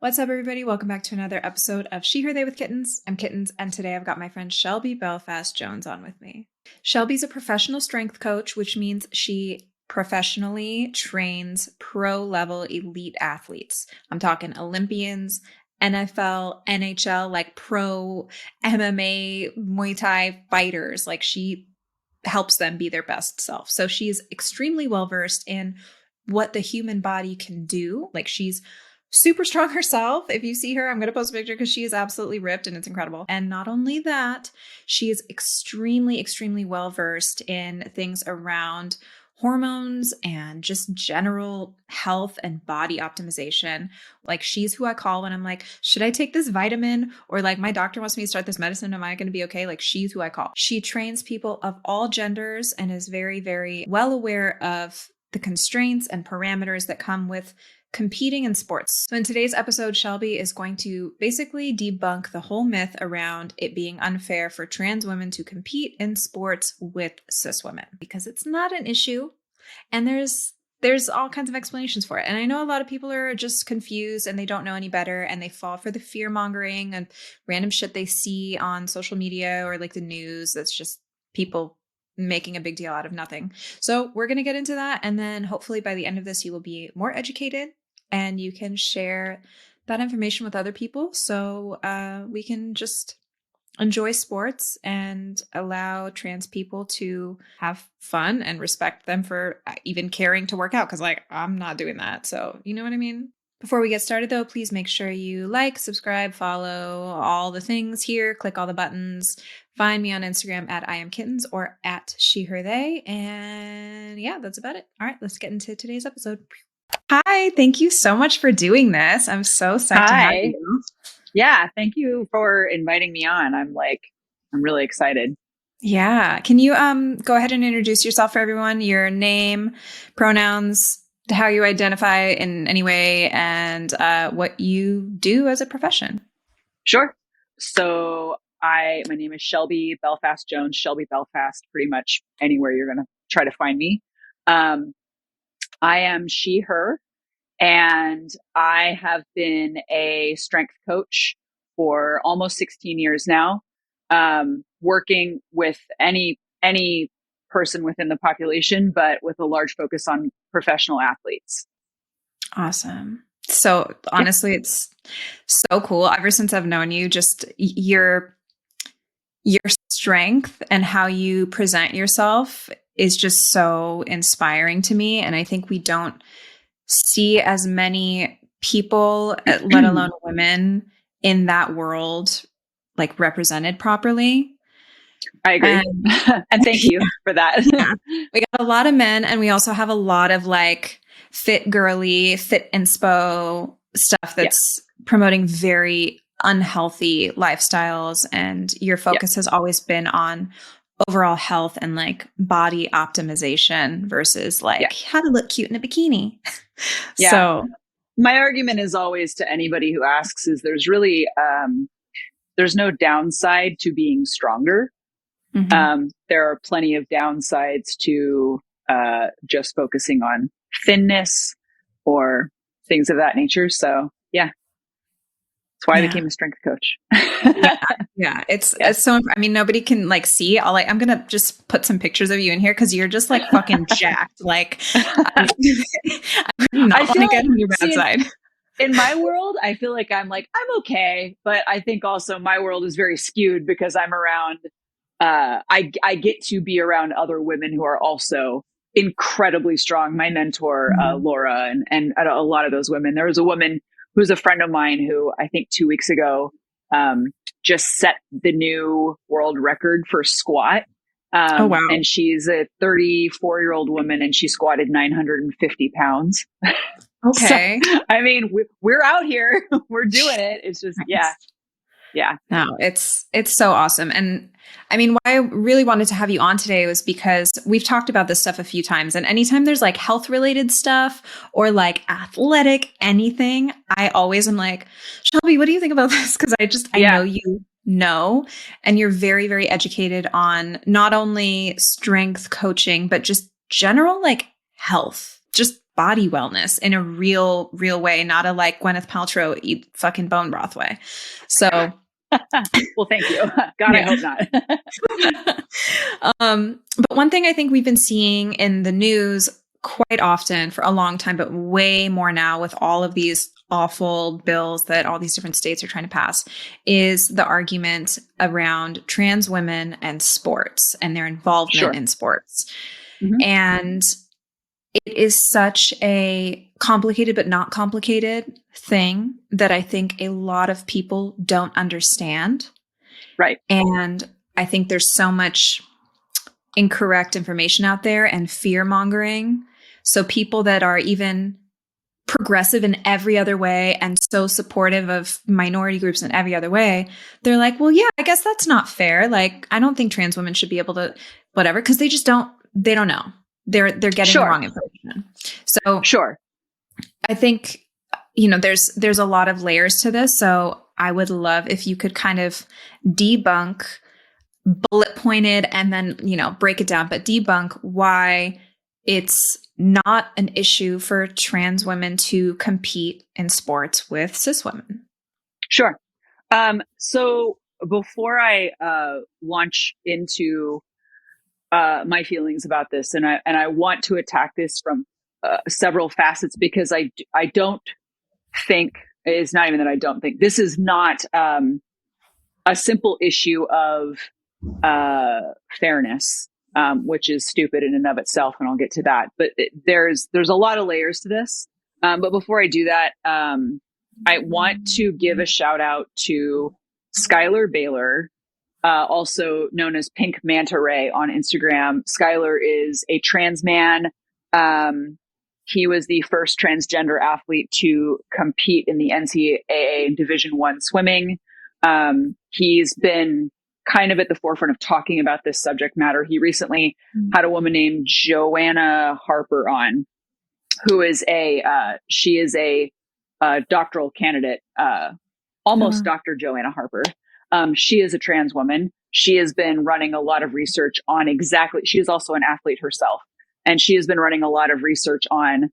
What's up, everybody? Welcome back to another episode of She, Her, They with Kittens. I'm Kittens, and today I've got my friend Shelby Belfast Jones on with me. Shelby's a professional strength coach, which means she professionally trains pro-level elite athletes. I'm talking Olympians, NFL, NHL, like pro MMA, Muay Thai fighters. Like she helps them be their best self. So she's extremely well-versed in what the human body can do. Like she's super strong herself. If you see her, I'm going to post a picture because she is absolutely ripped and it's incredible. And not only that, she is extremely, extremely well-versed in things around hormones and just general health and body optimization. Like she's who I call when I'm like, should I take this vitamin? Or like my doctor wants me to start this medicine. Am I going to be okay? Like she's who I call. She trains people of all genders and is very, very well aware of the constraints and parameters that come with competing in sports. So in today's episode, Shelby is going to basically debunk the whole myth around it being unfair for trans women to compete in sports with cis women, because it's not an issue. And there's all kinds of explanations for it. And I know a lot of people are just confused and they don't know any better and they fall for the fear mongering and random shit they see on social media or like the news. That's just people making a big deal out of nothing. So we're going to get into that. And then hopefully by the end of this, you will be more educated and you can share that information with other people. So we can just enjoy sports and allow trans people to have fun and respect them for even caring to work out. Because like, I'm not doing that. So you know what I mean? Before we get started, though, please make sure you like, subscribe, follow all the things here, click all the buttons. Find me on Instagram at IamKittens or at She, Her, They. And yeah, that's about it. All right, let's get into today's episode. Hi, thank you so much for doing this. I'm so psyched to have you. Yeah, thank you for inviting me on. I'm really excited. Yeah. Can you go ahead and introduce yourself for everyone? Your name, pronouns, how you identify in any way, and what you do as a profession. Sure. So my name is Shelby Belfast Jones, Shelby Belfast, pretty much anywhere you're going to try to find me. I am she, her, and I have been a strength coach for almost 16 years now, working with any person within the population, but with a large focus on professional athletes. Awesome. So honestly, it's so cool. Ever since I've known you, just your strength and how you present yourself is just so inspiring to me. And I think we don't see as many people, let alone women, in that world, like represented properly. I agree. And thank you for that. Yeah. We got a lot of men, and we also have a lot of like fit girly, fit inspo stuff that's promoting very unhealthy lifestyles. And your focus has always been on overall health and like body optimization versus like how to look cute in a bikini. Yeah. So my argument is always to anybody who asks is there's really, there's no downside to being stronger. Mm-hmm. There are plenty of downsides to just focusing on thinness or things of that nature. So yeah. That's why I became a strength coach. It's so, I mean, nobody can like see. I'm going to just put some pictures of you in here because you're just like fucking jacked. Like, I'm not going to get on your bad side. In my world, I feel like I'm okay. But I think also my world is very skewed because I'm around, I get to be around other women who are also incredibly strong. My mentor, Laura, and a lot of those women. There was a woman who's a friend of mine who I think 2 weeks ago just set the new world record for squat. Oh, wow. And she's a 34-year-old woman and she squatted 950 pounds. Okay. So, I mean, we're out here. We're doing it. It's just, nice. Yeah. No, it's so awesome. And I mean, why I really wanted to have you on today was because we've talked about this stuff a few times. And anytime there's like health related stuff or like athletic anything, I always am like, Shelby, what do you think about this? Because I know you know, and you're very, very educated on not only strength coaching, but just general like health, just body wellness in a real way, not a like Gwyneth Paltrow eat fucking bone broth way. So, well, thank you. God, I hope not. But one thing I think we've been seeing in the news quite often for a long time, but way more now with all of these awful bills that all these different states are trying to pass, is the argument around trans women and sports and their involvement in sports. Mm-hmm. And it is such a complicated but not complicated thing that I think a lot of people don't understand. Right. And I think there's so much incorrect information out there and fear mongering. So people that are even progressive in every other way and so supportive of minority groups in every other way, they're like, well, yeah, I guess that's not fair. Like, I don't think trans women should be able to whatever, because they don't know. They're getting the wrong information. So I think, there's a lot of layers to this. So I would love if you could kind of debunk, bullet pointed, and then, break it down, but debunk why it's not an issue for trans women to compete in sports with cis women. Sure. So before I launch into my feelings about this, and I want to attack this from several facets, because I don't think, it's not even that I don't think, this is not a simple issue of fairness, which is stupid in and of itself, and I'll get to that. But there's a lot of layers to this. But before I do that, I want to give a shout out to Skylar Baylor, also known as Pink Manta Ray on Instagram. Skylar is a trans man. He was the first transgender athlete to compete in the NCAA Division I swimming. He's been kind of at the forefront of talking about this subject matter. He recently had a woman named Joanna Harper on, who is she is a doctoral candidate, almost Dr. Joanna Harper. She is a trans woman. She has been running a lot of research on she is also an athlete herself. And she has been running a lot of research on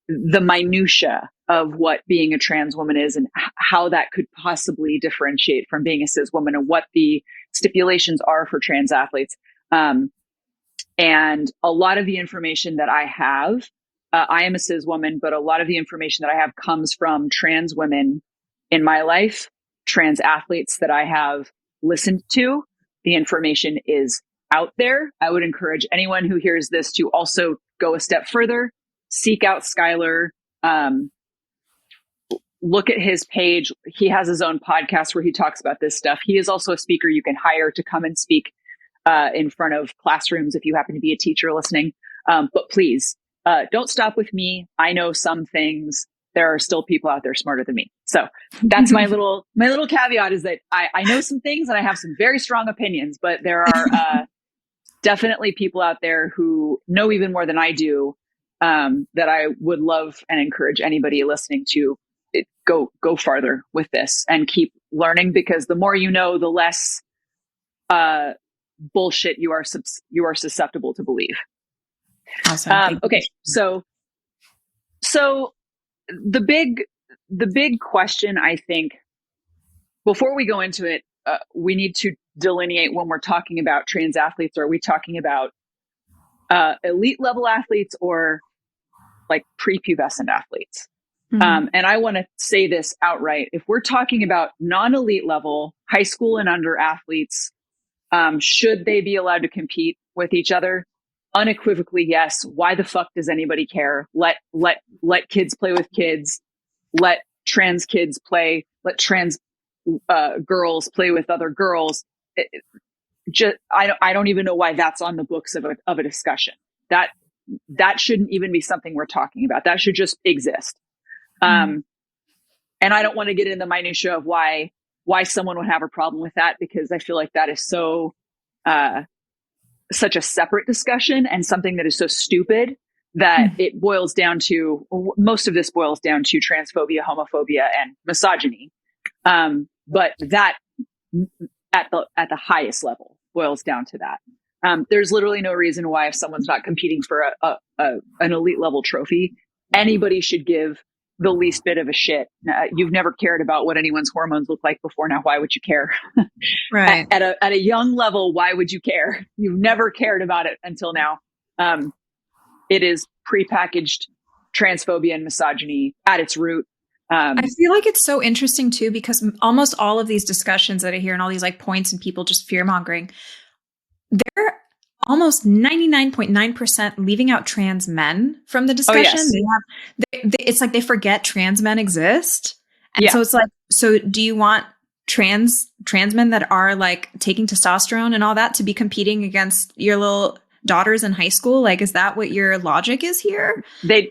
the minutia of what being a trans woman is and how that could possibly differentiate from being a cis woman, and what the stipulations are for trans athletes. And a lot of the information that I have, I am a cis woman, but a lot of the information that I have comes from trans women in my life, trans athletes that I have listened to. The information is out there. I would encourage anyone who hears this to also go a step further, seek out Skylar, look at his page. He has his own podcast where he talks about this stuff. He is also a speaker you can hire to come and speak in front of classrooms if you happen to be a teacher listening. But please, don't stop with me. I know some things. There are still people out there smarter than me. So that's my little caveat, is that I know some things and I have some very strong opinions, but there are definitely people out there who know even more than I do, that I would love and encourage anybody listening to go farther with this and keep learning, because the more you know, the less bullshit you are susceptible to believe. Awesome. Okay. So the big question, I think, before we go into it, we need to delineate, when we're talking about trans athletes, are we talking about elite level athletes or like prepubescent athletes? Mm-hmm. And I want to say this outright. If we're talking about non-elite level, high school and under athletes, should they be allowed to compete with each other? Unequivocally, yes. Why the fuck does anybody care? Let kids play with kids. Let trans kids play. Let trans girls play with other girls. I don't even know why that's on the books of a discussion. That shouldn't even be something we're talking about. That should just exist. And I don't want to get in the minutia of why someone would have a problem with that, because I feel like that is so such a separate discussion and something that is so stupid that it boils down to, most of this boils down to transphobia, homophobia, and misogyny. But that at the highest level boils down to that. There's literally no reason why, if someone's not competing for an elite level trophy, anybody should give the least bit of a shit. You've never cared about what anyone's hormones look like before. Now, why would you care? Right. At a young level, why would you care? You've never cared about it until now. It is prepackaged transphobia and misogyny at its root. I feel like it's so interesting too, because almost all of these discussions that I hear and all these like points and people just fear mongering, they're almost 99.9% leaving out trans men from the discussion. Oh, yes. It's like they forget trans men exist. And so it's like, so do you want trans men that are like taking testosterone and all that to be competing against your little daughters in high school? Like, is that what your logic is here? They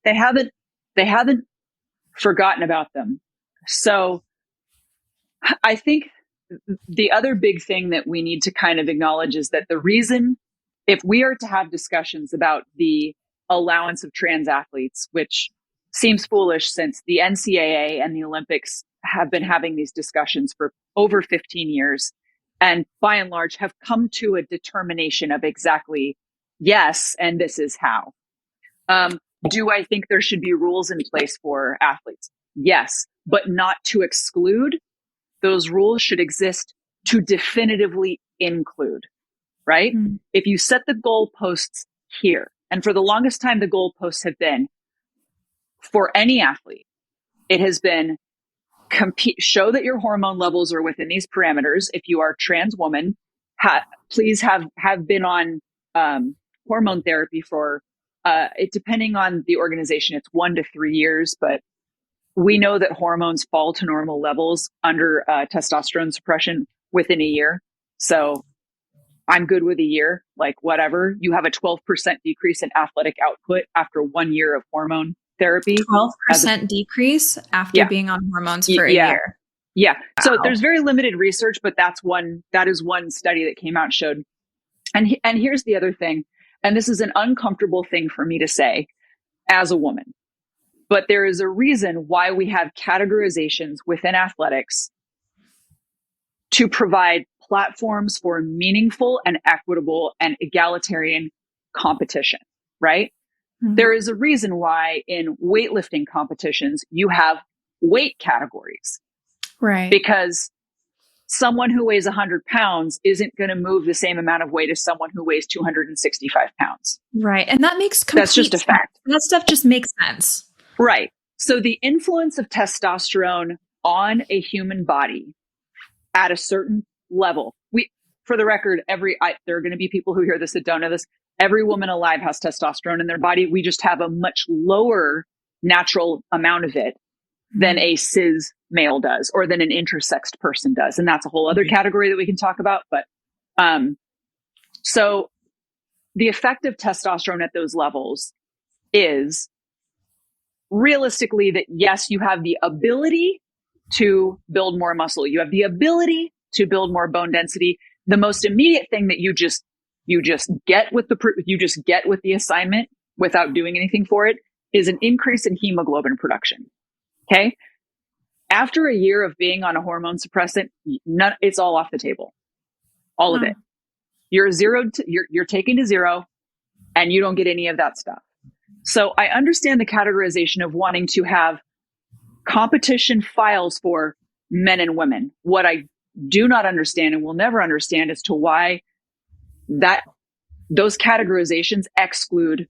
haven't forgotten about them. So I think the other big thing that we need to kind of acknowledge is that the reason, if we are to have discussions about the allowance of trans athletes, which seems foolish since the NCAA and the Olympics have been having these discussions for over 15 years, and by and large have come to a determination of exactly, yes, and this is how. Do I think there should be rules in place for athletes? Yes, but not to exclude. Those rules should exist to definitively include, right? Mm-hmm. If you set the goalposts here, and for the longest time, the goalposts have been for any athlete, it has been show that your hormone levels are within these parameters. If you are a trans woman, please have been on hormone therapy for depending on the organization, it's 1 to 3 years, but we know that hormones fall to normal levels under testosterone suppression within a year. So I'm good with a year, like whatever. You have a 12% decrease in athletic output after 1 year of hormone therapy. 12% decrease after being on hormones for a year. Yeah. Wow. So there's very limited research, but that is one study that came out and showed. And here's the other thing. And this is an uncomfortable thing for me to say as a woman, but there is a reason why we have categorizations within athletics to provide platforms for meaningful and equitable and egalitarian competition, right? Mm-hmm. There is a reason why in weightlifting competitions, you have weight categories, right? Because someone who weighs 100 pounds isn't going to move the same amount of weight as someone who weighs 265 pounds. Right. And that makes complete That's just a fact. That stuff just makes sense. Right. So the influence of testosterone on a human body at a certain level, for the record, there are going to be people who hear this that don't know this. Every woman alive has testosterone in their body. We just have a much lower natural amount of it than a cis male does, or than an intersexed person does. And that's a whole other category that we can talk about. But, so the effect of testosterone at those levels is realistically that yes, you have the ability to build more muscle. You have the ability to build more bone density. The most immediate thing that you just get with the assignment without doing anything for it is an increase in hemoglobin production. Okay. After a year of being on a hormone suppressant, it's all off the table. All of it. You're you're taken to zero and you don't get any of that stuff. So I understand the categorization of wanting to have competition files for men and women. What I do not understand and will never understand as to why those categorizations exclude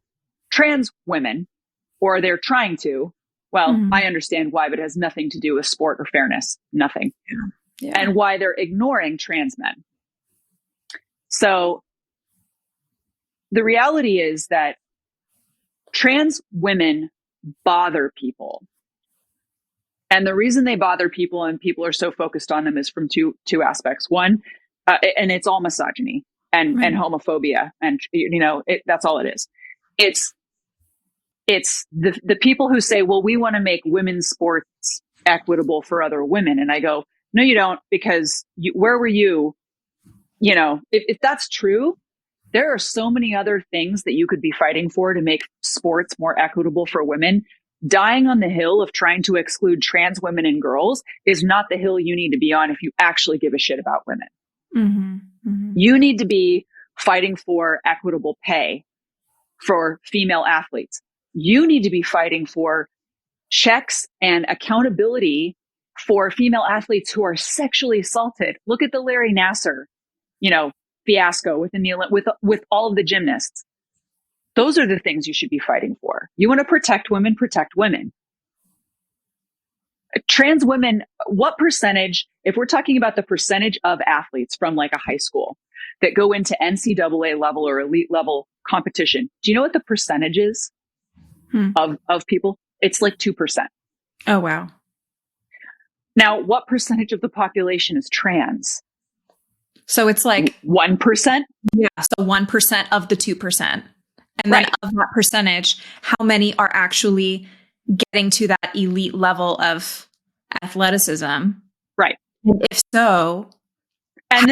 trans women, or they're trying to. Well, I understand why, but it has nothing to do with sport or fairness. Nothing. Yeah. And why they're ignoring trans men. So the reality is that trans women bother people. And the reason they bother people and people are so focused on them is from two aspects. One, and it's all misogyny and homophobia. And, that's all it is. It's the people who say, well, we want to make women's sports equitable for other women. And I go, no, you don't, because where were you? If that's true, there are so many other things that you could be fighting for to make sports more equitable for women. Dying on the hill of trying to exclude trans women and girls is not the hill you need to be on if you actually give a shit about women. Mm-hmm. Mm-hmm. You need to be fighting for equitable pay for female athletes. You need to be fighting for checks and accountability for female athletes who are sexually assaulted. Look at the Larry Nassar, fiasco with all of the gymnasts. Those are the things you should be fighting for. You want to protect women, protect women. Trans women, what percentage, if we're talking about the percentage of athletes from like a high school that go into NCAA level or elite level competition, do you know what the percentage is of people? It's like 2%. Oh, wow. Now, what percentage of the population is trans? So it's like 1%? Yeah. So 1% of the 2%. And then of that percentage, how many are actually getting to that elite level of athleticism? Right. And if so, and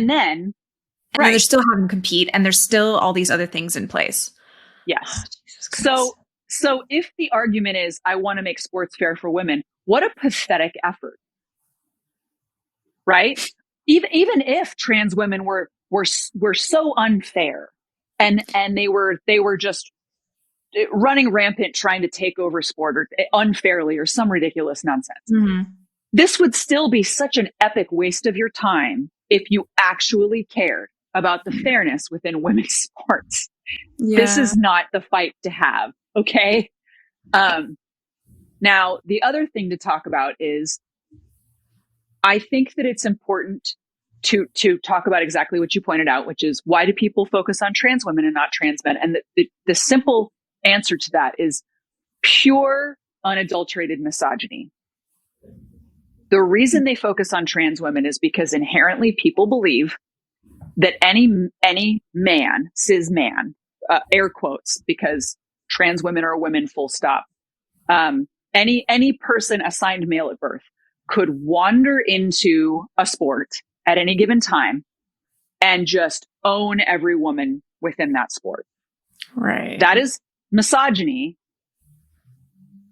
then they're still having to compete, and there's still all these other things in place. Yes. So if the argument is, I want to make sports fair for women, what a pathetic effort. Right? Even if trans women were so unfair and they were just running rampant trying to take over sport or unfairly or some ridiculous nonsense. Mm-hmm. This would still be such an epic waste of your time if you actually cared about the fairness within women's sports. Yeah. This is not the fight to have. Okay. Now, the other thing to talk about is I think that it's important to talk about exactly what you pointed out, which is why do people focus on trans women and not trans men? And the simple answer to that is pure, unadulterated misogyny. The reason they focus on trans women is because inherently people believe that any man, cis man, air quotes, because trans women are women, full stop. Any person assigned male at birth could wander into a sport at any given time and just own every woman within that sport. Right. That is misogyny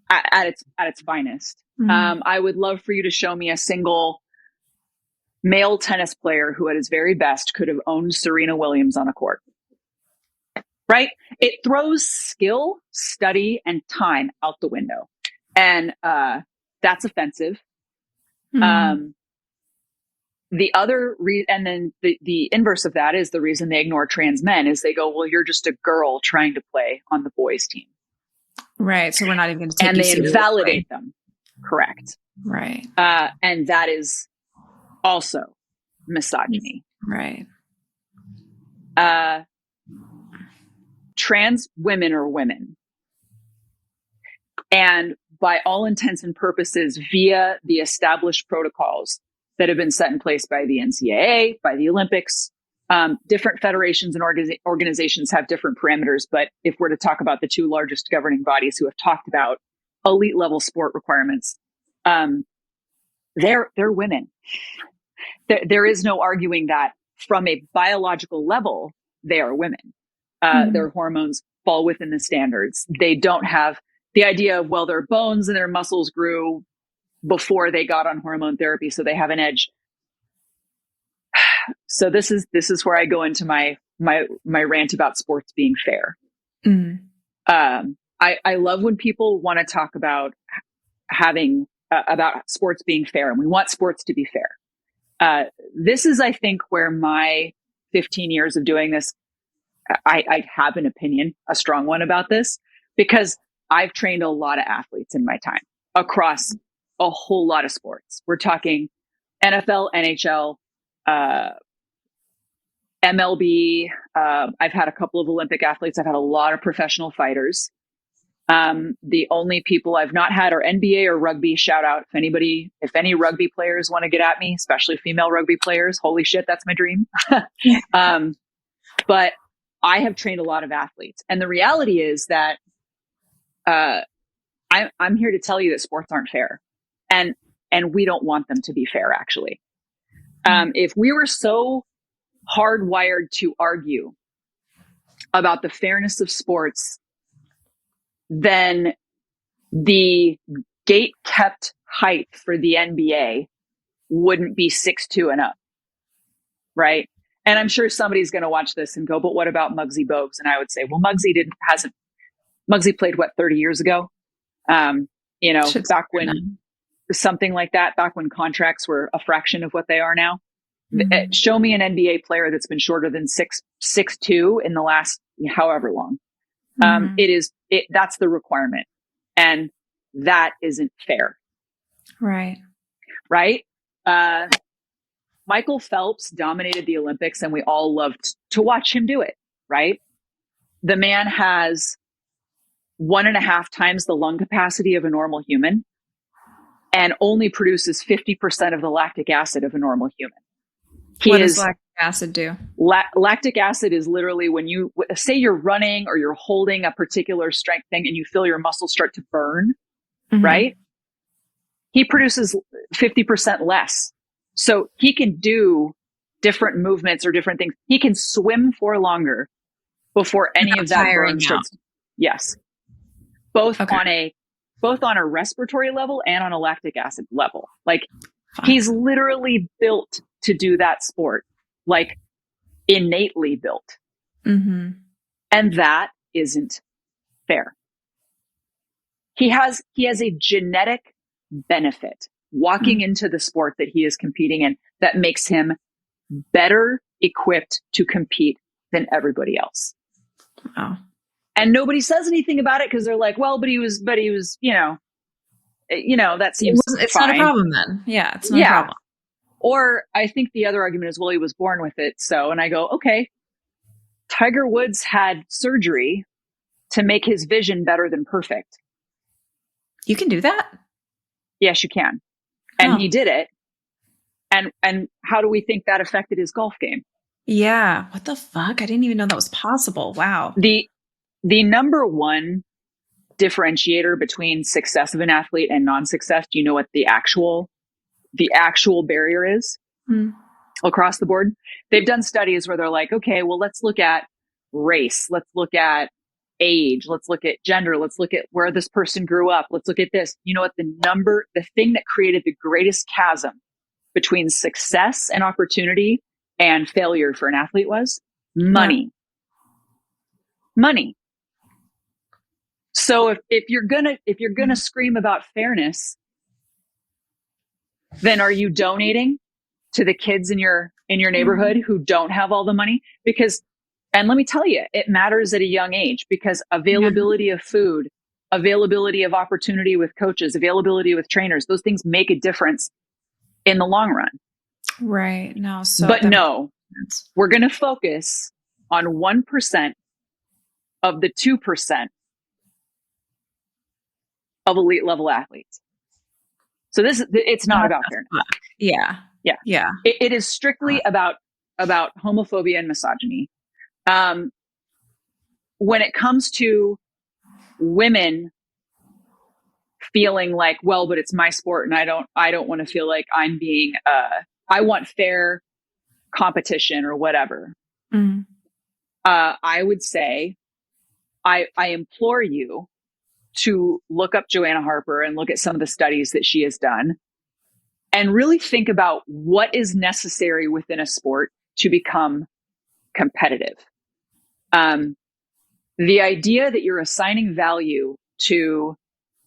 at its finest. Mm-hmm. I would love for you to show me a single male tennis player who at his very best could have owned Serena Williams on a court. Right? It throws skill, study, and time out the window. And that's offensive. Mm-hmm. The other and then the inverse of that is the reason they ignore trans men is they go, well, you're just a girl trying to play on the boys' team. Right. So we're not even going to take you seriously. And they invalidate them. Correct. Right. And that is also misogyny. Right. Trans women are women. And by all intents and purposes, via the established protocols that have been set in place by the NCAA, by the Olympics, different federations and organizations have different parameters. But if we're to talk about the two largest governing bodies who have talked about elite level sport requirements, they're women. There is no arguing that from a biological level, they are women. Their hormones fall within the standards. They don't have the idea of, well, their bones and their muscles grew before they got on hormone therapy, so they have an edge. So this is where I go into my rant about sports being fair. Mm. I love when people want to talk about having about sports being fair, and we want sports to be fair. This is, I think, where my 15 years of doing this, I have an opinion, a strong one about this, because I've trained a lot of athletes in my time across a whole lot of sports. We're talking NFL, NHL, MLB. I've had a couple of Olympic athletes. I've had a lot of professional fighters. The only people I've not had are NBA or rugby. Shout out if any rugby players want to get at me, especially female rugby players. Holy shit, that's my dream. But I have trained a lot of athletes. And the reality is that I'm here to tell you that sports aren't fair. And we don't want them to be fair, actually. If we were so hardwired to argue about the fairness of sports, then the gate kept height for the NBA wouldn't be 6'2" and up. Right. And I'm sure somebody's going to watch this and go, but what about Muggsy Bogues? And I would say, well, Muggsy Muggsy played 30 years ago. Back when something like that, back when contracts were a fraction of what they are now. Mm-hmm. Show me an NBA player that's been shorter than 6'2" in the last however long. Mm-hmm. That's the requirement. And that isn't fair. Right. Right. Michael Phelps dominated the Olympics and we all loved to watch him do it. Right. The man has 1.5 times the lung capacity of a normal human and only produces 50% of the lactic acid of a normal human. What does lactic acid do? Lactic acid is literally when you say you're running or you're holding a particular strength thing and you feel your muscles start to burn, mm-hmm. right? He produces 50% less. So he can do different movements or different things. He can swim for longer before any of that burn starts. Yes. Both on a respiratory level and on a lactic acid level. Like he's literally built to do that sport, like innately built. Mm-hmm. And that isn't fair. He has a genetic benefit walking into the sport that he is competing in that makes him better equipped to compete than everybody else. Wow. And nobody says anything about it because they're like, well, but he was, that seems it's fine. Not a problem then. Yeah, it's not a problem. Or I think the other argument is, well, he was born with it. So, and I go, okay, Tiger Woods had surgery to make his vision better than perfect. You can do that? Yes, you can. And he did it. And how do we think that affected his golf game? Yeah. What the fuck? I didn't even know that was possible. Wow. The number one differentiator between success of an athlete and non-success, do you know what the actual barrier is across the board? They've done studies where they're like, okay, well, let's look at race. Let's look at age. Let's look at gender. Let's look at where this person grew up. Let's look at this. You know what the thing that created the greatest chasm between success and opportunity and failure for an athlete was? Money. Yeah. Money. So if you're gonna scream about fairness, then are you donating to the kids in your neighborhood who don't have all the money? Because, and let me tell you, it matters at a young age because availability of food, availability of opportunity with coaches, availability with trainers, those things make a difference in the long run. Right. No. We're going to focus on 1% of the 2% of elite level athletes. So it's not about fairness. Yeah. Yeah. Yeah. It is strictly about homophobia and misogyny. When it comes to women feeling like, well, but it's my sport and I don't want to feel like I'm being, I want fair competition or whatever. Mm. I would say, I implore you to look up Joanna Harper and look at some of the studies that she has done and really think about what is necessary within a sport to become competitive. The idea that you're assigning value to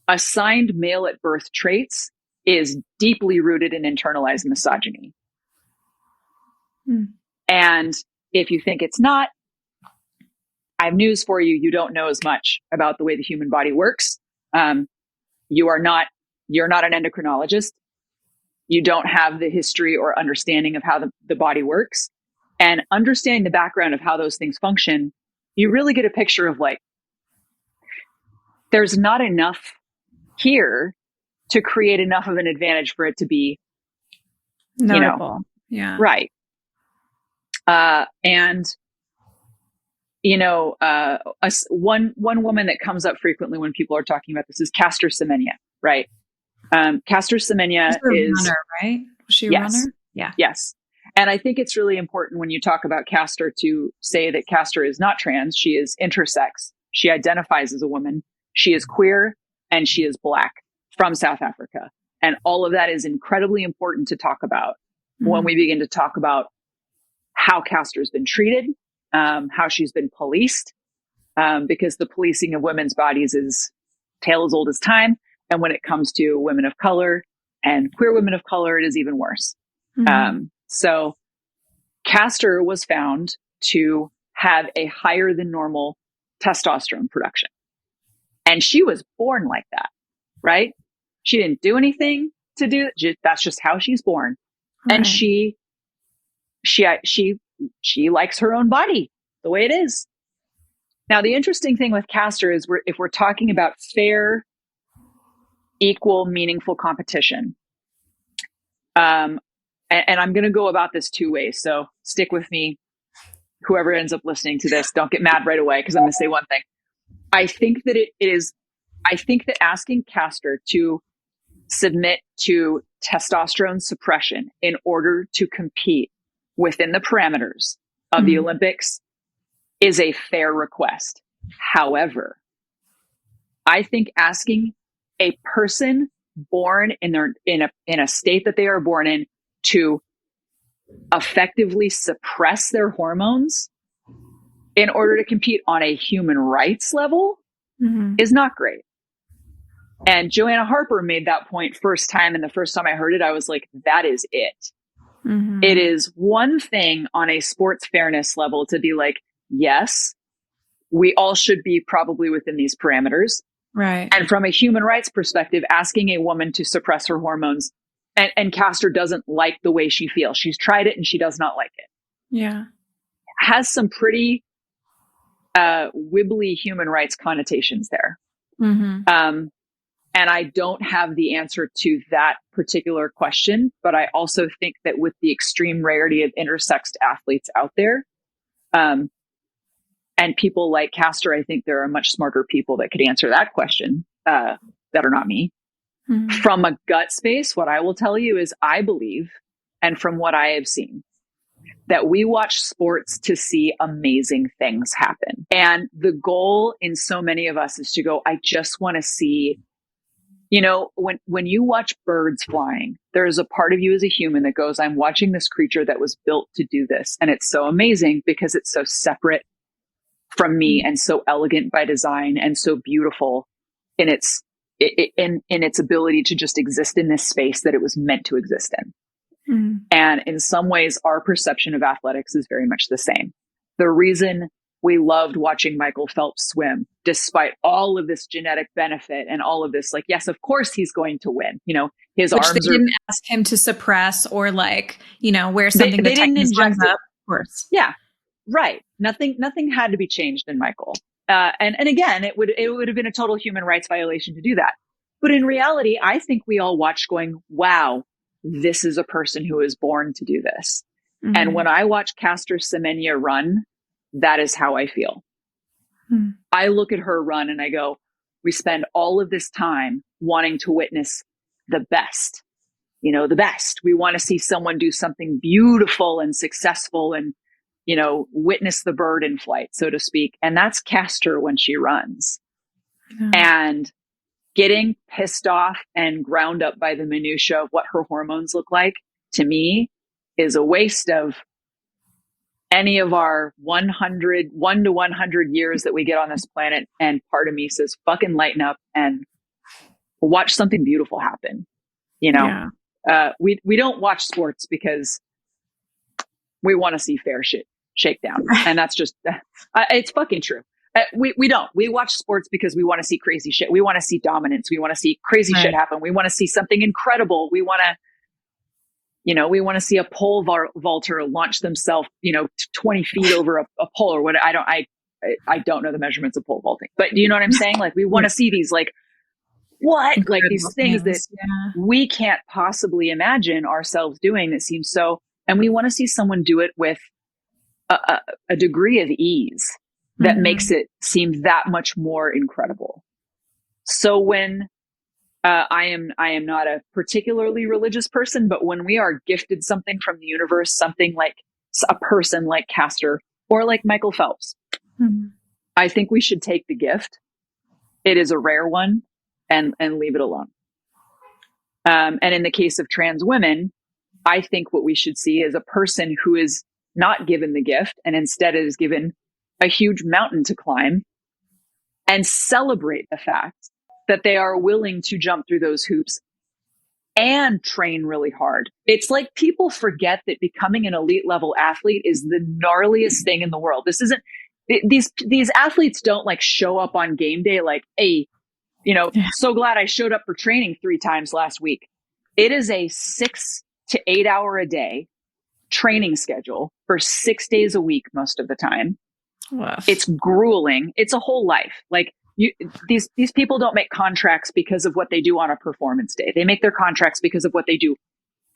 assigned male at birth traits is deeply rooted in internalized misogyny. And if you think it's not, I have news for you. You don't know as much about the way the human body works. You're not an endocrinologist. You don't have the history or understanding of how the body works. And understanding the background of how those things function, you really get a picture of like, there's not enough here to create enough of an advantage for it to be notable. Yeah. Right. One woman that comes up frequently when people are talking about this is Caster Semenya, right? Caster Semenya is runner, right? Was she a runner? Yeah. Yes. And I think it's really important when you talk about Caster to say that Caster is not trans. She is intersex. She identifies as a woman. She is queer and she is Black from South Africa. And all of that is incredibly important to talk about when we begin to talk about how Caster's been treated, how she's been policed, because the policing of women's bodies is tale as old as time. And when it comes to women of color and queer women of color, it is even worse. So Castor was found to have a higher than normal testosterone production. And she was born like that, right? She didn't do anything to do it. That's just how she's born. Right. And she likes her own body the way it is. Now, the interesting thing with Castor is if we're talking about fair, equal, meaningful competition, and I'm going to go about this two ways. So stick with me. Whoever ends up listening to this, don't get mad right away because I'm going to say one thing. I think that I think that asking Castor to submit to testosterone suppression in order to compete within the parameters of the Olympics is a fair request. However, I think asking a person born in a state that they are born in to effectively suppress their hormones in order to compete on a human rights level is not great. And Joanna Harper made that point first time. And the first time I heard it, I was like, that is it. It is one thing on a sports fairness level to be like, yes, we all should be probably within these parameters. Right. And from a human rights perspective, asking a woman to suppress her hormones, and Castor doesn't like the way she feels. She's tried it and she does not like it. Yeah. Has some pretty wibbly human rights connotations there. And I don't have the answer to that particular question, but I also think that with the extreme rarity of intersexed athletes out there, and people like Castor, I think there are much smarter people that could answer that question that are not me. From a gut space, what I will tell you is I believe, and from what I have seen, that we watch sports to see amazing things happen. And the goal in so many of us is to go, I just want to see, you know, when you watch birds flying, there's a part of you as a human that goes, I'm watching this creature that was built to do this. And it's so amazing because it's so separate from me and so elegant by design and so beautiful in its ability to just exist in this space that it was meant to exist in. And in some ways, our perception of athletics is very much the same. The reason we loved watching Michael Phelps swim, despite all of this genetic benefit and all of this, like, yes, of course he's going to win. You know, his Which arms they didn't ask him to suppress or like, you know, wear something they that didn't inject up. Of course. Yeah, right. Nothing had to be changed in Michael. And again, it would have been a total human rights violation to do that. But in reality, I think we all watched going, wow, this is a person who is born to do this. And when I watch Castor Semenya run, that is how I feel. I look at her run and I go, we spend all of this time wanting to witness the best, you know, the best. We want to see someone do something beautiful and successful and, you know, witness the bird in flight, so to speak. And that's Castor when she runs. And getting pissed off and ground up by the minutia of what her hormones look like, to me, is a waste of any of our 1 to 100 years that we get on this planet. And part of me says, fucking lighten up and watch something beautiful happen. You know, we don't watch sports because we want to see fair shit shakedown. And that's just, it's fucking true. We don't. We watch sports because we want to see crazy shit. We want to see dominance. We want to see crazy shit happen. We want to see something incredible. We want to, you know, we want to see a pole vaulter launch themselves, you know, 20 feet over a pole or what. I don't know the measurements of pole vaulting, but do you know what I'm saying? Like, we want to see these, like, what? Incredible, like these things that we can't possibly imagine ourselves doing that seems so, and we want to see someone do it with a degree of ease that makes it seem that much more incredible. So when I am not a particularly religious person, but when we are gifted something from the universe, something like a person like Castor or like Michael Phelps, I think we should take the gift. It is a rare one, and leave it alone. And in the case of trans women, I think what we should see is a person who is not given the gift and instead is given a huge mountain to climb and celebrate the fact that they are willing to jump through those hoops and train really hard. It's like people forget that becoming an elite level athlete is the gnarliest thing in the world. This isn't, these athletes don't like show up on game day like, hey, so glad I showed up for training 3 times last week. It is a 6 to 8 hour a day training schedule for 6 days a week most of the time. Wow. It's grueling. It's a whole life. Like these people don't make contracts because of what they do on a performance day. They make their contracts because of what they do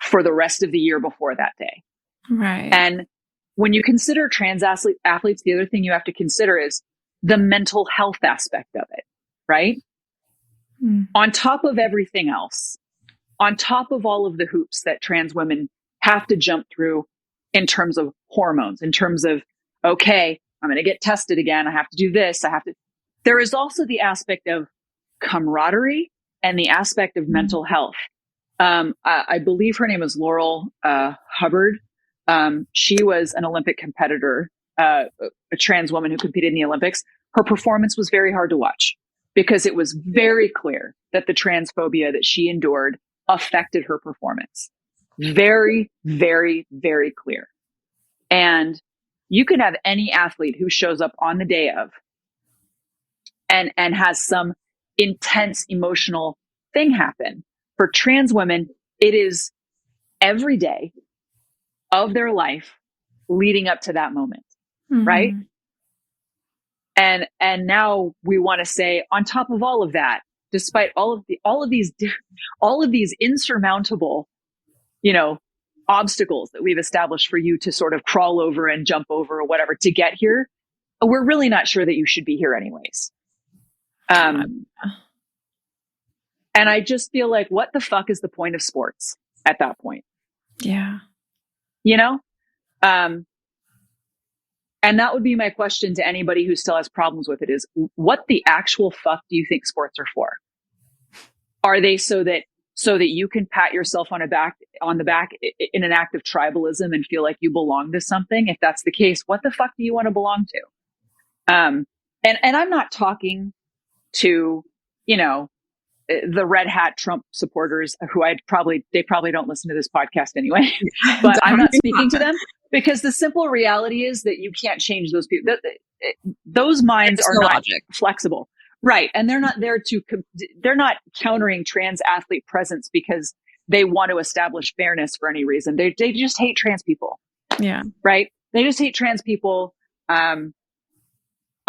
for the rest of the year before that day. Right. And when you consider trans athletes, the other thing you have to consider is the mental health aspect of it, right? On top of everything else, on top of all of the hoops that trans women have to jump through in terms of hormones, in terms of, okay, I'm going to get tested again. I have to do this. There is also the aspect of camaraderie and the aspect of mental health. I believe her name is Laurel Hubbard. She was an Olympic competitor, a trans woman who competed in the Olympics. Her performance was very hard to watch because it was very clear that the transphobia that she endured affected her performance. Very, very, very clear. And you can have any athlete who shows up on the day of and has some intense emotional thing happen. For trans women, it is every day of their life leading up to that moment, right? And now we want to say, on top of all of that, despite all of these insurmountable, obstacles that we've established for you to sort of crawl over and jump over or whatever to get here, we're really not sure that you should be here anyways. And I just feel like, what the fuck is the point of sports at that point? Yeah. And that would be my question to anybody who still has problems with it is, what the actual fuck do you think sports are for? Are they so that you can pat yourself on the back in an act of tribalism and feel like you belong to something? If that's the case, what the fuck do you want to belong to? And I'm not talking to, the red hat Trump supporters who they probably don't listen to this podcast anyway, but I'm not speaking to them because the simple reality is that you can't change those people. Those minds are not flexible. Right. And they're not there they're not countering trans athlete presence because they want to establish fairness for any reason. They just hate trans people. Yeah. Right. They just hate trans people.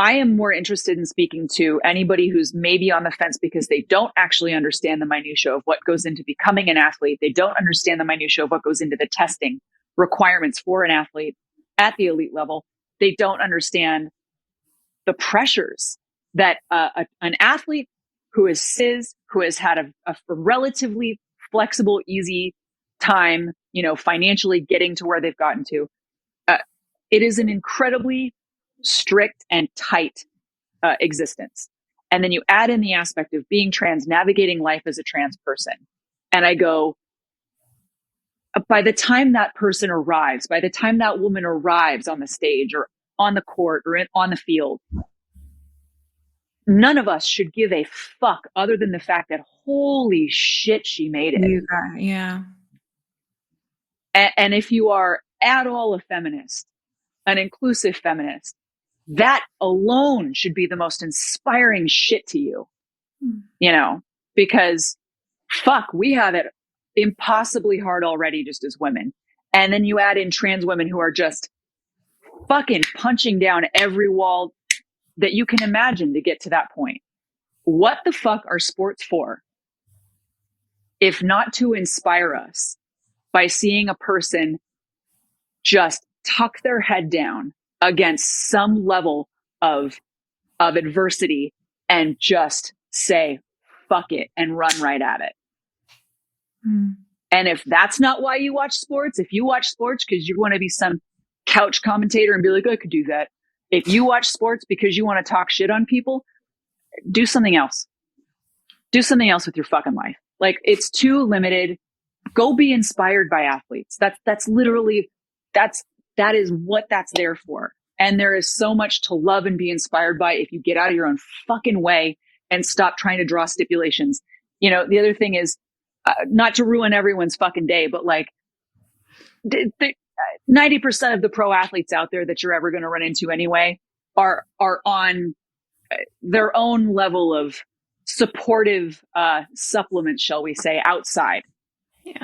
I am more interested in speaking to anybody who's maybe on the fence because they don't actually understand the minutia of what goes into becoming an athlete. They don't understand the minutia of what goes into the testing requirements for an athlete at the elite level. They don't understand the pressures that an athlete who is cis, who has had a relatively flexible, easy time, financially getting to where they've gotten to. It is an incredibly strict and tight existence. And then you add in the aspect of being trans, navigating life as a trans person. And I go, by the time that person arrives, by the time that woman arrives on the stage or on the court or on the field, none of us should give a fuck other than the fact that holy shit, she made it. Yeah. And if you are at all a feminist, an inclusive feminist, that alone should be the most inspiring shit to you, because fuck, we have it impossibly hard already just as women. And then you add in trans women who are just fucking punching down every wall that you can imagine to get to that point. What the fuck are sports for? If not to inspire us by seeing a person just tuck their head down against some level of adversity and just say, fuck it, and run right at it. And if that's not why you watch sports, if you watch sports because you want to be some couch commentator and be like, I could do that. If you watch sports because you want to talk shit on people, do something else. Do something else with your fucking life. Like, it's too limited. Go be inspired by athletes. That is what that's there for. And there is so much to love and be inspired by if you get out of your own fucking way and stop trying to draw stipulations. You know, the other thing is, not to ruin everyone's fucking day, but like 90% of the pro athletes out there that you're ever going to run into anyway are on their own level of supportive supplements, shall we say, outside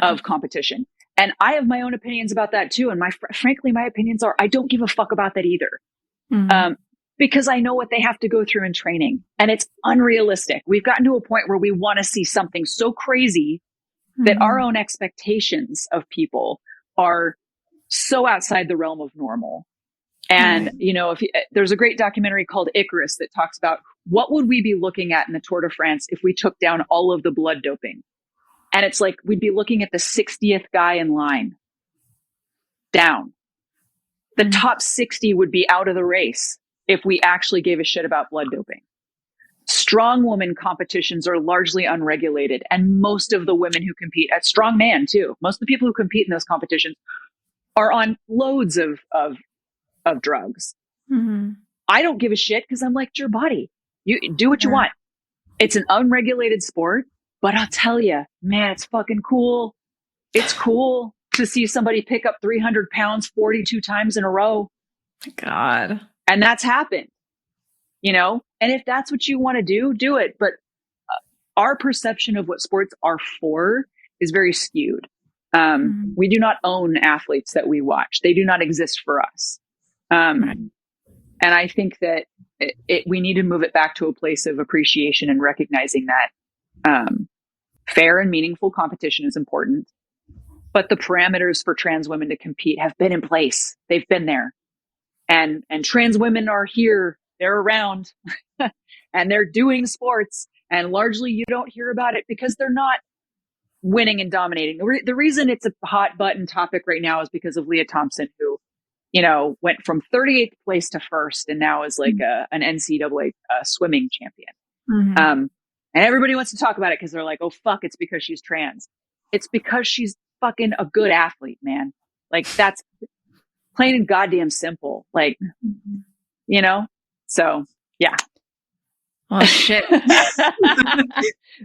of competition. And I have my own opinions about that too. And frankly, my opinions are, I don't give a fuck about that either. Because I know what they have to go through in training, and it's unrealistic. We've gotten to a point where we want to see something so crazy that our own expectations of people are so outside the realm of normal. And, you know, there's a great documentary called Icarus that talks about what would we be looking at in the Tour de France if we took down all of the blood doping. And it's like, we'd be looking at the 60th guy in line down. The top 60 would be out of the race if we actually gave a shit about blood doping. Strong woman competitions are largely unregulated. And most of the women who compete at strongman too, most of the people who compete in those competitions are on loads of drugs. I don't give a shit because I'm like, it's your body. You do what you want. It's an unregulated sport, but I'll tell you, man, it's fucking cool. It's cool to see somebody pick up 300 pounds 42 times in a row. God. And that's happened, you know? And if that's what you want to do it. But our perception of what sports are for is very skewed. We do not own athletes that we watch. They do not exist for us. And I think that we need to move it back to a place of appreciation and recognizing that fair and meaningful competition is important. But the parameters for trans women to compete have been in place. They've been there. And trans women are here, they're around, and they're doing sports. And largely you don't hear about it because they're not winning and dominating. The reason it's a hot button topic right now is because of Leah Thompson, who, you know, went from 38th place to first and now is like an NCAA swimming champion. And everybody wants to talk about it because they're like, oh, fuck, it's because she's trans. It's because she's fucking a good athlete, man. Like, that's plain and goddamn simple. Like, you know? So, yeah. Oh, shit.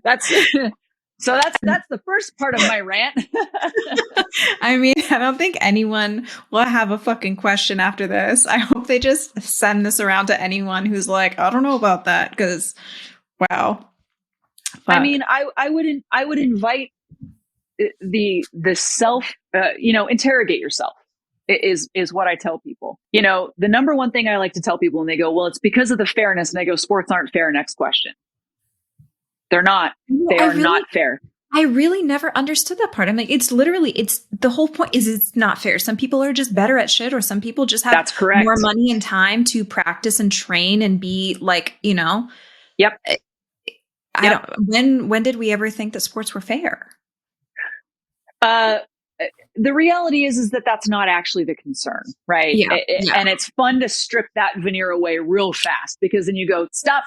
That's the first part of my rant. I mean, I don't think anyone will have a fucking question after this. I hope they just send this around to anyone who's like, I don't know about that, because, wow. Fuck. I mean, I would invite the self, you know, interrogate yourself is what I tell people. You know, the number one thing I like to tell people when they go, well, it's because of the fairness. And I go, sports aren't fair. Next question. They're not. They are not fair. I really never understood that part. I'm like, it's the whole point is it's not fair. Some people are just better at shit, or some people just have more money and time to practice and train and be like, you know. Yep. When did we ever think that sports were fair? The reality is that that's not actually the concern, right? Yeah. And it's fun to strip that veneer away real fast, because then you go, stop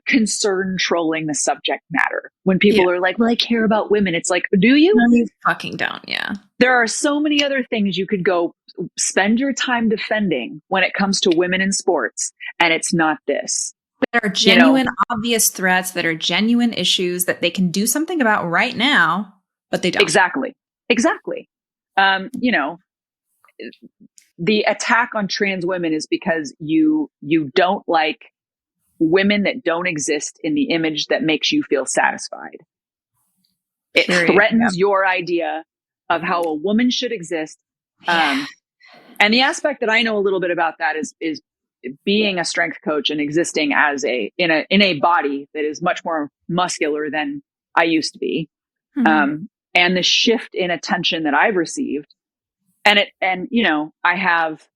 concern trolling the subject matter. When people are like, well, I care about women. It's like, do you? No, you fucking don't. Yeah. There are so many other things you could go spend your time defending when it comes to women in sports. And it's not this. There are genuine, obvious threats that are genuine issues that they can do something about right now, but they don't. Exactly. You know, the attack on trans women is because you don't like women that don't exist in the image that makes you feel satisfied. It threatens your idea of how a woman should exist. And the aspect that I know a little bit about that is being a strength coach and existing as in a body that is much more muscular than I used to be. And the shift in attention that I've received, and you know, I have,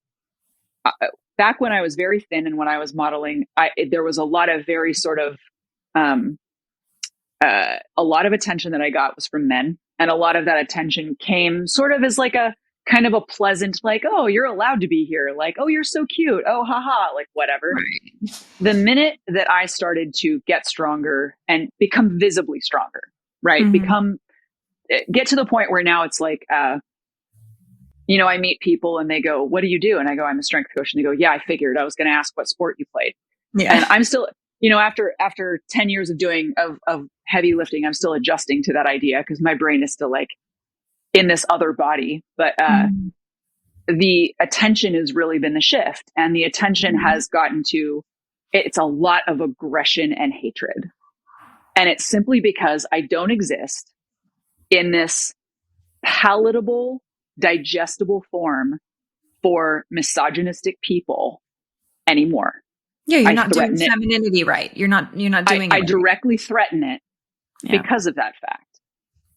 back when I was very thin and when I was modeling, there was a lot of very sort of, a lot of attention that I got was from men. And a lot of that attention came sort of as like a kind of a pleasant, like, oh, you're allowed to be here. Like, oh, you're so cute. Oh, haha, like whatever. Right. The minute that I started to get stronger and become visibly stronger, right? Get to the point where now it's like, I meet people and they go, what do you do? And I go, I'm a strength coach. And they go, yeah, I figured. I was going to ask what sport you played. Yeah. And I'm still, after 10 years of doing, of heavy lifting, I'm still adjusting to that idea because my brain is still like in this other body. But, the attention has really been the shift, and the attention has gotten to, it's a lot of aggression and hatred. And it's simply because I don't exist in this palatable, digestible form for misogynistic people anymore. Yeah, you're I not doing threaten it. femininity right. You're not doing it I right. directly threaten it because of that fact.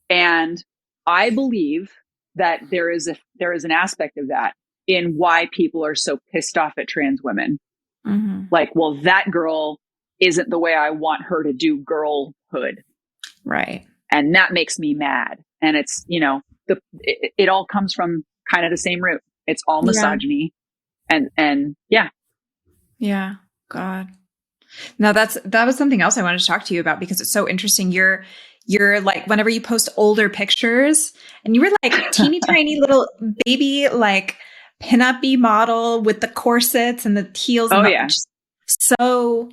And I believe that there is an aspect of that in why people are so pissed off at trans women. Mm-hmm. Like, well, that girl isn't the way I want her to do girlhood. Right. And that makes me mad. And it's, it all comes from kind of the same root. It's all misogyny. And yeah. Yeah. God. No, that was something else I wanted to talk to you about because it's so interesting. You're like, whenever you post older pictures and you were like teeny tiny little baby, like pinup-y model with the corsets and the heels. Oh, and yeah. So,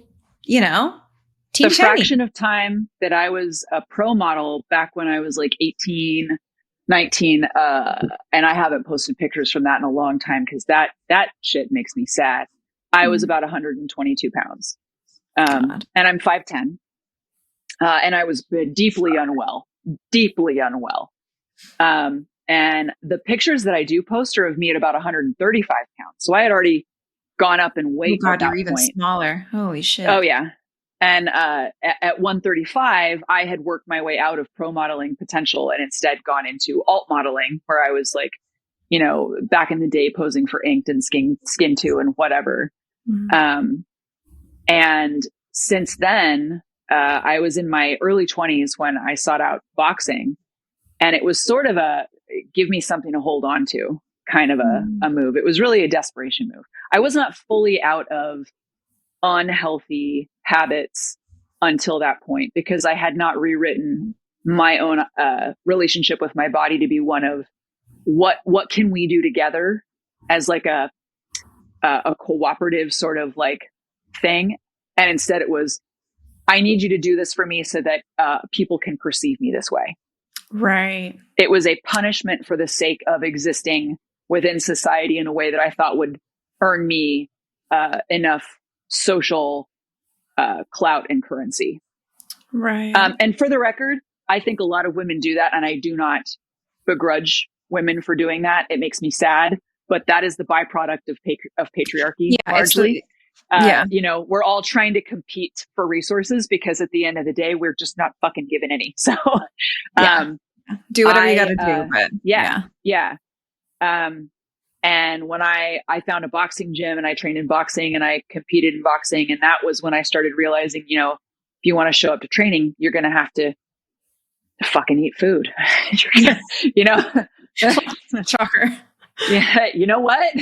the fraction of time that I was a pro model back when I was like 18, 19, and I haven't posted pictures from that in a long time because that shit makes me sad. I was about 122 pounds. And I'm 5'10". And I was deeply unwell. And the pictures that I do post are of me at about 135 pounds. So I had already gone up in weight. Oh God, at that you're even point. smaller. Holy shit. Oh yeah. And at 135, I had worked my way out of pro modeling potential and instead gone into alt modeling, where I was like, back in the day posing for Inked and Skin 2 and whatever. Mm-hmm. And since then, I was in my early 20s when I sought out boxing, and it was sort of a give me something to hold on to kind of a move. It was really a desperation move. I was not fully out of unhealthy habits until that point because I had not rewritten my own relationship with my body to be one of what can we do together as like a cooperative sort of like thing. And instead it was, I need you to do this for me so that people can perceive me this way. Right. It was a punishment for the sake of existing within society in a way that I thought would earn me enough social clout and currency. Right. And for the record, I think a lot of women do that, and I do not begrudge women for doing that. It makes me sad, but that is the byproduct of patriarchy, largely. We're all trying to compete for resources because at the end of the day, we're just not fucking given any. So, do whatever you got to do. But yeah. And when I found a boxing gym and I trained in boxing and I competed in boxing, and that was when I started realizing, if you want to show up to training, you're going to have to fucking eat food. Shocker. Yeah, you know what?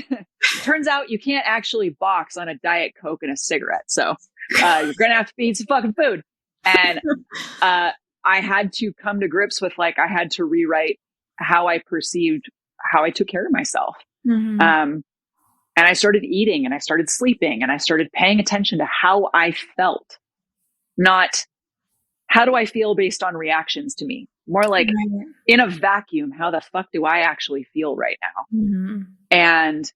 Turns out you can't actually box on a Diet Coke and a cigarette. So you're going to have to eat some fucking food. And I had to come to grips with, like, I had to rewrite how I perceived how I took care of myself. Mm-hmm. And I started eating and I started sleeping and I started paying attention to how I felt, not how do I feel based on reactions to me. More like in a vacuum, how the fuck do I actually feel right now? Mm-hmm. And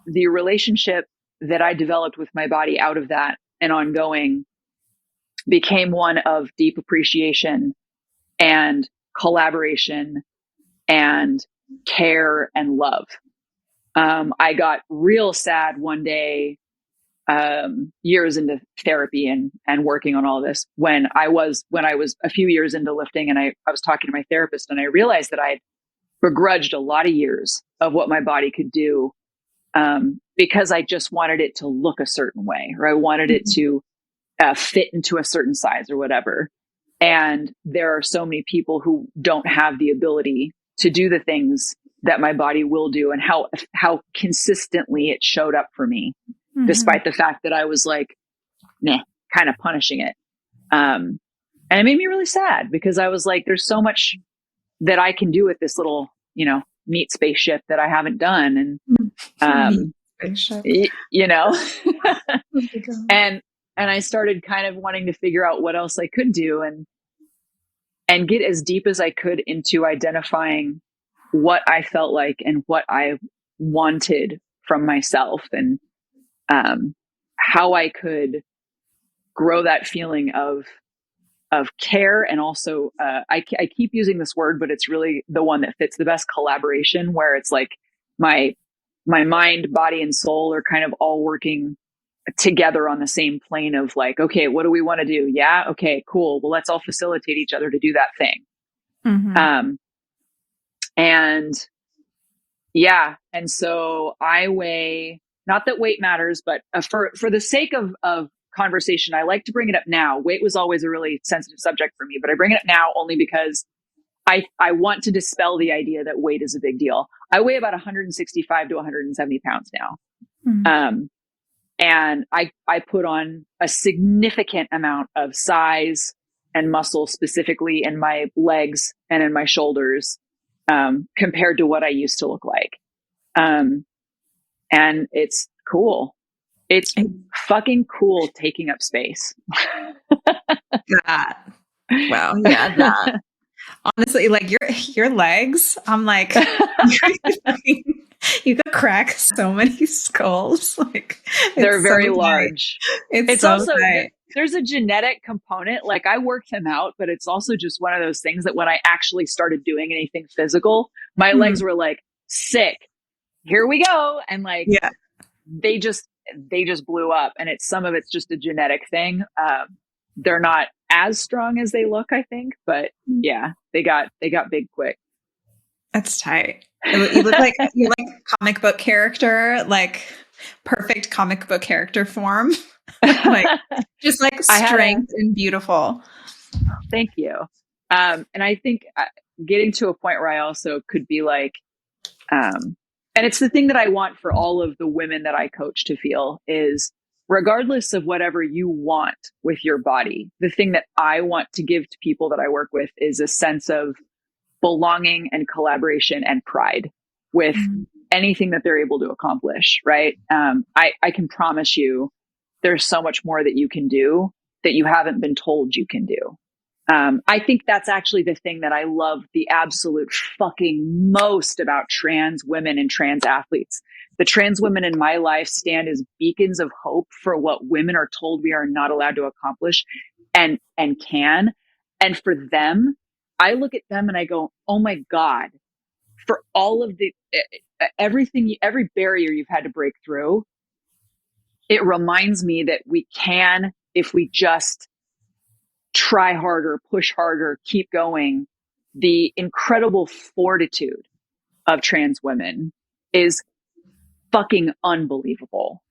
the relationship that I developed with my body out of that and ongoing became one of deep appreciation and collaboration and care and love. I got real sad one day, years into therapy and working on all this, when I was a few years into lifting, and I was talking to my therapist, and I realized that I'd begrudged a lot of years of what my body could do, because I just wanted it to look a certain way, or I wanted it to fit into a certain size or whatever. And there are so many people who don't have the ability to do the things that my body will do, and how consistently it showed up for me, despite the fact that I was like, kind of punishing it. And it made me really sad, because I was like, there's so much that I can do with this little, meat spaceship that I haven't done. And, Meat spaceship. you know, and I started kind of wanting to figure out what else I could do and get as deep as I could into identifying what I felt like and what I wanted from myself, and how I could grow that feeling of care. And also, I keep using this word, but it's really the one that fits the best, collaboration, where it's like my mind, body, and soul are kind of all working together on the same plane of like, okay, what do we want to do? Yeah. Okay, cool. Well, let's all facilitate each other to do that thing. Mm-hmm. And yeah. And so I weigh, not that weight matters, but for the sake of conversation, I like to bring it up now. Weight was always a really sensitive subject for me, but I bring it up now only because I want to dispel the idea that weight is a big deal. I weigh about 165 to 170 pounds now. Mm-hmm. And I put on a significant amount of size and muscle, specifically in my legs and in my shoulders, compared to what I used to look like. And it's cool. It's fucking cool taking up space. That. Wow. Yeah. That. Honestly, like your legs, I'm like, you could crack so many skulls. Like they're very large. It's so also tight. There's a genetic component. Like I worked them out, but it's also just one of those things that when I actually started doing anything physical, my legs were like, sick. Here we go. And like, yeah, they just blew up. And some of it's just a genetic thing. They're not as strong as they look, I think, but yeah, they got big quick. that's tight. You look like comic book character, like perfect comic book character form. Like just like strength and beautiful. Thank you. And I think getting to a point where I also could be like, and it's the thing that I want for all of the women that I coach to feel is, regardless of whatever you want with your body, the thing that I want to give to people that I work with is a sense of belonging and collaboration and pride with anything that they're able to accomplish. Right. I can promise you there's so much more that you can do that you haven't been told you can do. I think that's actually the thing that I love the absolute fucking most about trans women and trans athletes. The trans women in my life stand as beacons of hope for what women are told we are not allowed to accomplish and can. And for them, I look at them and I go, oh my God, for all of the, everything, every barrier you've had to break through, it reminds me that we can, if we just try harder, push harder, keep going. The incredible fortitude of trans women is fucking unbelievable.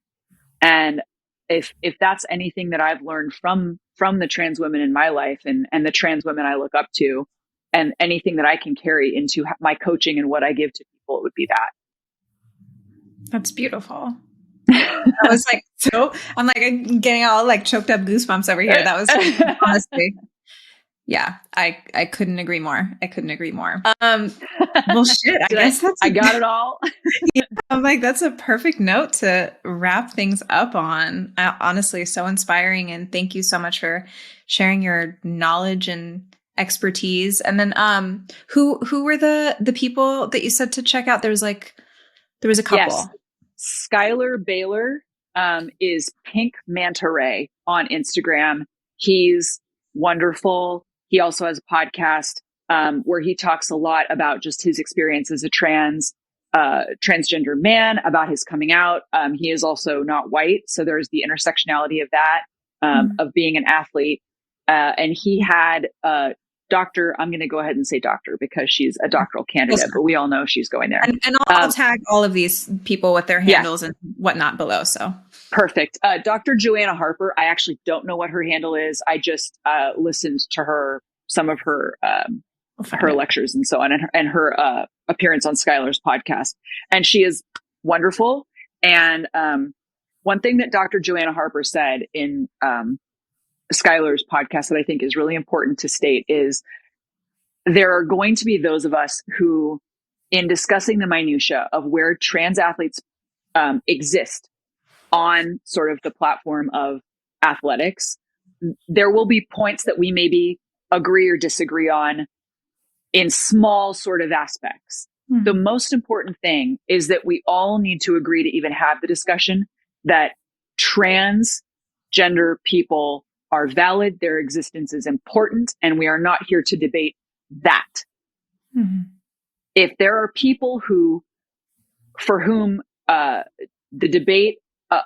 And if that's anything that I've learned from the trans women in my life and the trans women I look up to, and anything that I can carry into my coaching and what I give to people, it would be that. That's beautiful. I was like, I'm like getting all like choked up goosebumps over here. That was honestly, yeah, I couldn't agree more. Well, shit, I guess I got it all. Yeah, I'm like, that's a perfect note to wrap things up on. Honestly, so inspiring. And thank you so much for sharing your knowledge and expertise. And then, who were the people that you said to check out? There was a couple. Yes. Skylar Baylor is Pink Manta Ray on Instagram. He's wonderful. He also has a podcast where he talks a lot about just his experience as a transgender man, about his coming out. He is also not white, so there's the intersectionality of that, of being an athlete. And he had Doctor, I'm going to go ahead and say doctor because she's a doctoral candidate, but we all know she's going there. And I'll tag all of these people with their handles and whatnot below. So perfect. Dr. Joanna Harper, I actually don't know what her handle is. I just listened to some of her lectures and so on, and her appearance on Skylar's podcast. And she is wonderful. And one thing that Dr. Joanna Harper said in Skylar's podcast that I think is really important to state is there are going to be those of us who in discussing the minutia of where trans athletes exist on sort of the platform of athletics, there will be points that we maybe agree or disagree on in small sort of aspects. Mm-hmm. The most important thing is that we all need to agree to even have the discussion that transgender people are valid, their existence is important, and we are not here to debate that. Mm-hmm. If there are people for whom the debate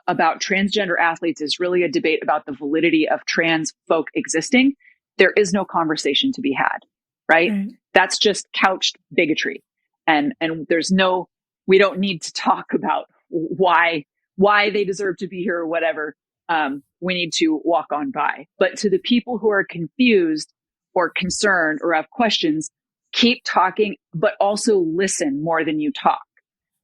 about transgender athletes is really a debate about the validity of trans folk existing, there is no conversation to be had, right? That's just couched bigotry. And we don't need to talk about why they deserve to be here or whatever. We need to walk on by. But to the people who are confused or concerned or have questions, keep talking, but also listen more than you talk.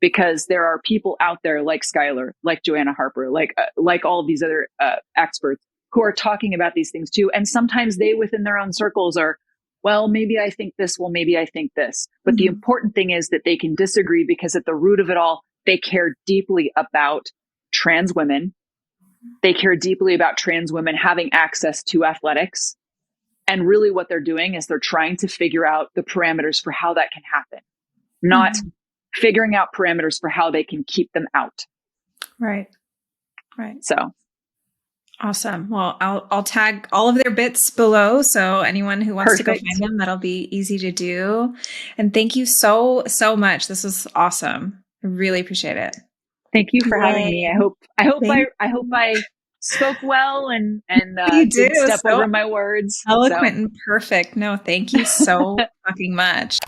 Because there are people out there like Skylar, like Joanna Harper, like all of these other experts who are talking about these things too. And sometimes they within their own circles are, well, maybe I think this, well, maybe I think this. But the important thing is that they can disagree because at the root of it all, they care deeply about trans women. They care deeply about trans women having access to athletics. And really what they're doing is they're trying to figure out the parameters for how that can happen, not figuring out parameters for how they can keep them out. Right. So awesome. Well, I'll tag all of their bits below. So anyone who wants to go find them, that'll be easy to do. And thank you so much. This was awesome. I really appreciate it. Thank you for having me. I hope I spoke well and you did step over my words. Eloquent and perfect. No, thank you so fucking much.